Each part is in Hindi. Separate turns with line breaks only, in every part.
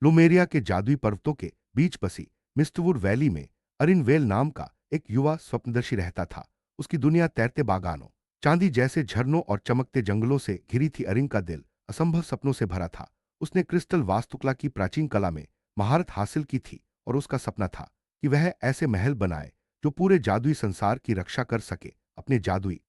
लुमेरिया के जादुई पर्वतों के बीच बसी मिस्टवुड वैली में अरिनवेल नाम का एक युवा स्वप्नदर्शी रहता था। उसकी दुनिया तैरते बागानों, चांदी जैसे झरनों और चमकते जंगलों से घिरी थी। अरिन का दिल असंभव सपनों से भरा था। उसने क्रिस्टल वास्तुकला की प्राचीन कला में महारत हासिल की थी और उसका सपना था कि वह ऐसे महल बनाए जो पूरे जादुई संसार की रक्षा कर सके। अपने जादुई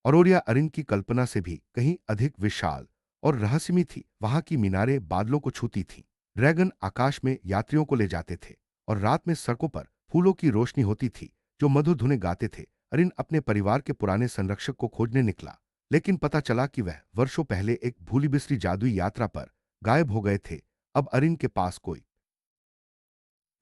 औरोरिया अरिन की कल्पना से भी कहीं अधिक विशाल और रहस्यमयी थी। वहां की मीनारें बादलों को छूती थीं, ड्रैगन आकाश में यात्रियों को ले जाते थे और रात में सड़कों पर फूलों की रोशनी होती थी जो मधुर धुनें गाते थे। अरिन अपने परिवार के पुराने संरक्षक को खोजने निकला, लेकिन पता चला कि वह वर्षों पहले एक भूली बिसरी जादुई यात्रा पर गायब हो गए थे। अब अरिन के पास कोई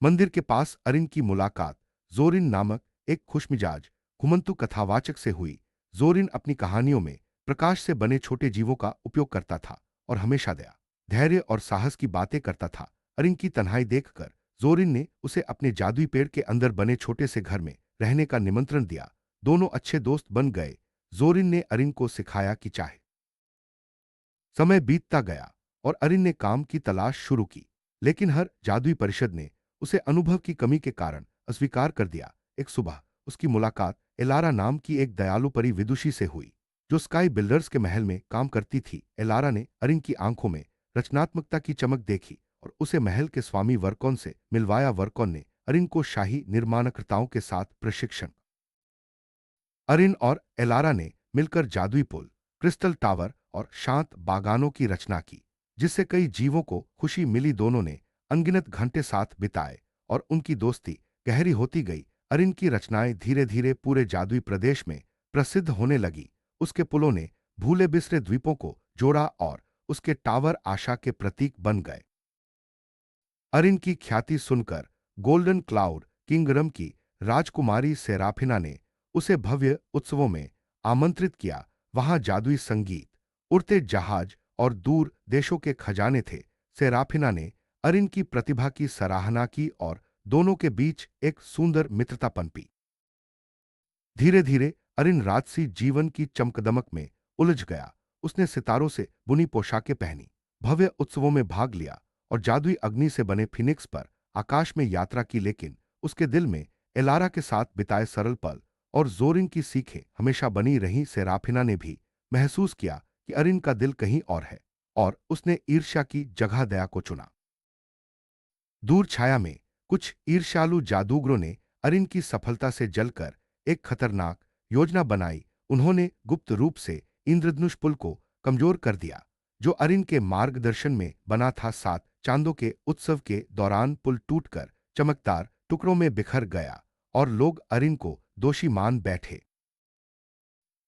मंदिर के पास अरिन की मुलाकात जोरिन नामक एक खुशमिजाज घुमंतु कथावाचक से हुई। जोरिन अपनी कहानियों में प्रकाश से बने छोटे जीवों का उपयोग करता था और हमेशा दया, धैर्य और साहस की बातें करता था। अरिन की तन्हाई देखकर जोरिन ने उसे अपने जादुई पेड़ के अंदर बने छोटे से घर में रहने का निमंत्रण दिया। दोनों अच्छे दोस्त बन गए। जोरिन ने अरिन को सिखाया कि चाहे समय बीतता गया और अरिन ने काम की तलाश शुरू की, लेकिन हर जादुई परिषद ने उसे अनुभव की कमी के कारण अस्वीकार कर दिया। एक सुबह उसकी मुलाकात एलारा नाम की एक दयालु परी विदुषी से हुई जो स्काई बिल्डर्स के महल में काम करती थी। एलारा ने अरिन की आंखों में रचनात्मकता की चमक देखी और उसे महल के स्वामी वर्कोन से मिलवाया। वर्कोन ने अरिन को शाही निर्माणकर्ताओं के साथ प्रशिक्षण। अरिन और एलारा ने मिलकर जादुई पुल, क्रिस्टल टावर और शांत बागानों की रचना की, जिससे कई जीवों को खुशी मिली। दोनों ने अनगिनत घंटे साथ बिताए और उनकी दोस्ती गहरी होती गई। अरिन की रचनाएं धीरे धीरे पूरे जादुई प्रदेश में प्रसिद्ध होने लगी। उसके पुलों ने भूले बिसरे द्वीपों को जोड़ा और उसके टावर आशा के प्रतीक बन गए। अरिन की ख्याति सुनकर गोल्डन क्लाउड किंगडम की राजकुमारी सेराफिना ने उसे भव्य उत्सवों में आमंत्रित किया। वहां जादुई संगीत, उड़ते जहाज और दूर देशों के खजाने थे। सेराफिना ने अरिन की प्रतिभा की सराहना की और दोनों के बीच एक सुंदर मित्रता पनपी। धीरे धीरे अरिन राजसी जीवन की चमकदमक में उलझ गया। उसने सितारों से बुनी पोशाकें पहनी, भव्य उत्सवों में भाग लिया और जादुई अग्नि से बने फिनिक्स पर आकाश में यात्रा की। लेकिन उसके दिल में एलारा के साथ बिताए सरल पल और जोरिन की सीखें हमेशा बनी रहीं। सेराफिना ने भी महसूस किया कि अरिन का दिल कहीं और है और उसने ईर्ष्या की जगह दया को चुना। दूर छाया में कुछ ईर्ष्यालु जादूगरों ने अरिन की सफलता से जलकर एक खतरनाक योजना बनाई। उन्होंने गुप्त रूप से इंद्रधनुष पुल को कमजोर कर दिया जो अरिन के मार्गदर्शन में बना था। सात चांदों के उत्सव के दौरान पुल टूटकर चमकदार टुकड़ों में बिखर गया और लोग अरिन को दोषी मान बैठे।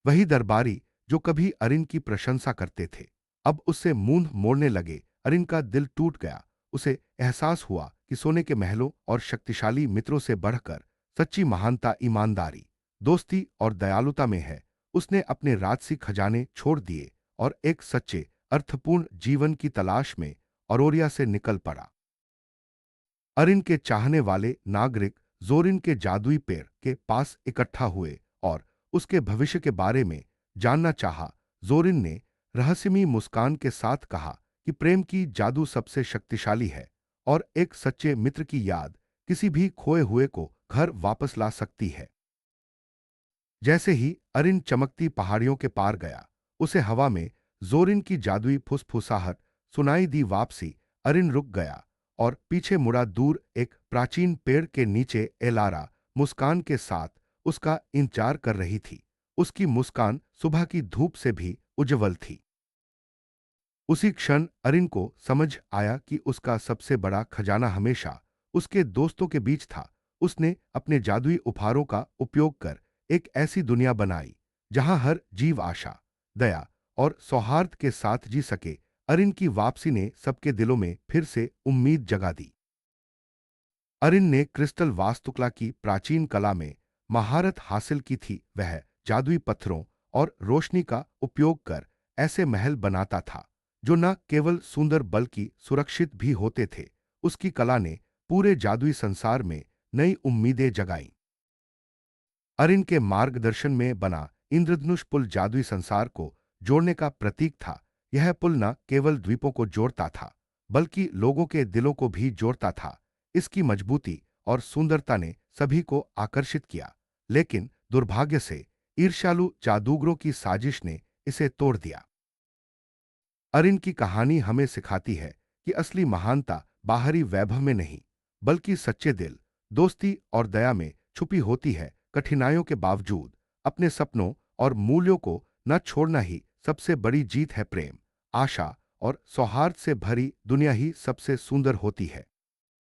वही दरबारी जो कभी अरिन की प्रशंसा करते थे अब उससे मुंह मोड़ने लगे। अरिन का दिल टूट गया। उसे एहसास हुआ कि सोने के महलों और शक्तिशाली मित्रों से बढ़कर सच्ची महानता ईमानदारी, दोस्ती और दयालुता में है। उसने अपने राजसी खजाने छोड़ दिए और एक सच्चे अर्थपूर्ण जीवन की तलाश में औरोरिया से निकल पड़ा। अरिन के चाहने वाले नागरिक जोरिन के जादुई पेड़ के पास इकट्ठा हुए और उसके भविष्य के बारे में जानना चाहा। जोरिन ने रहस्यमयी मुस्कान के साथ कहा कि प्रेम की जादू सबसे शक्तिशाली है और एक सच्चे मित्र की याद किसी भी खोए हुए को घर वापस ला सकती है। जैसे ही अरिन चमकती पहाड़ियों के पार गया, उसे हवा में जोरिन की जादुई फुसफुसाहट सुनाई दी। वापसी अरिन रुक गया और पीछे मुड़ा। दूर एक प्राचीन पेड़ के नीचे एलारा मुस्कान के साथ उसका इंतजार कर रही थी। उसकी मुस्कान सुबह की धूप से भी उज्जवल थी। उसी क्षण अरिन को समझ आया कि उसका सबसे बड़ा खजाना हमेशा उसके दोस्तों के बीच था। उसने अपने जादुई उपहारों का उपयोग कर एक ऐसी दुनिया बनाई जहां हर जीव आशा, दया और सौहार्द के साथ जी सके। अरिन की वापसी ने सबके दिलों में फिर से उम्मीद जगा दी। अरिन ने क्रिस्टल वास्तुकला की प्राचीन कला में महारत हासिल की थी। वह जादुई पत्थरों और रोशनी का उपयोग कर ऐसे महल बनाता था जो न केवल सुंदर बल्कि सुरक्षित भी होते थे। उसकी कला ने पूरे जादुई संसार में नई उम्मीदें जगाईं। अरिन के मार्गदर्शन में बना इंद्रधनुष पुल जादुई संसार को जोड़ने का प्रतीक था। यह पुल न केवल द्वीपों को जोड़ता था बल्कि लोगों के दिलों को भी जोड़ता था। इसकी मजबूती और सुंदरता ने सभी को आकर्षित किया, लेकिन दुर्भाग्य से ईर्ष्यालु जादूगरों की साजिश ने इसे तोड़ दिया। अरिन की कहानी हमें सिखाती है कि असली महानता बाहरी वैभव में नहीं, बल्कि सच्चे दिल, दोस्ती और दया में छुपी होती है। कठिनाइयों के बावजूद अपने सपनों और मूल्यों को न छोड़ना ही सबसे बड़ी जीत है। प्रेम, आशा और सौहार्द से भरी दुनिया ही सबसे सुंदर होती है।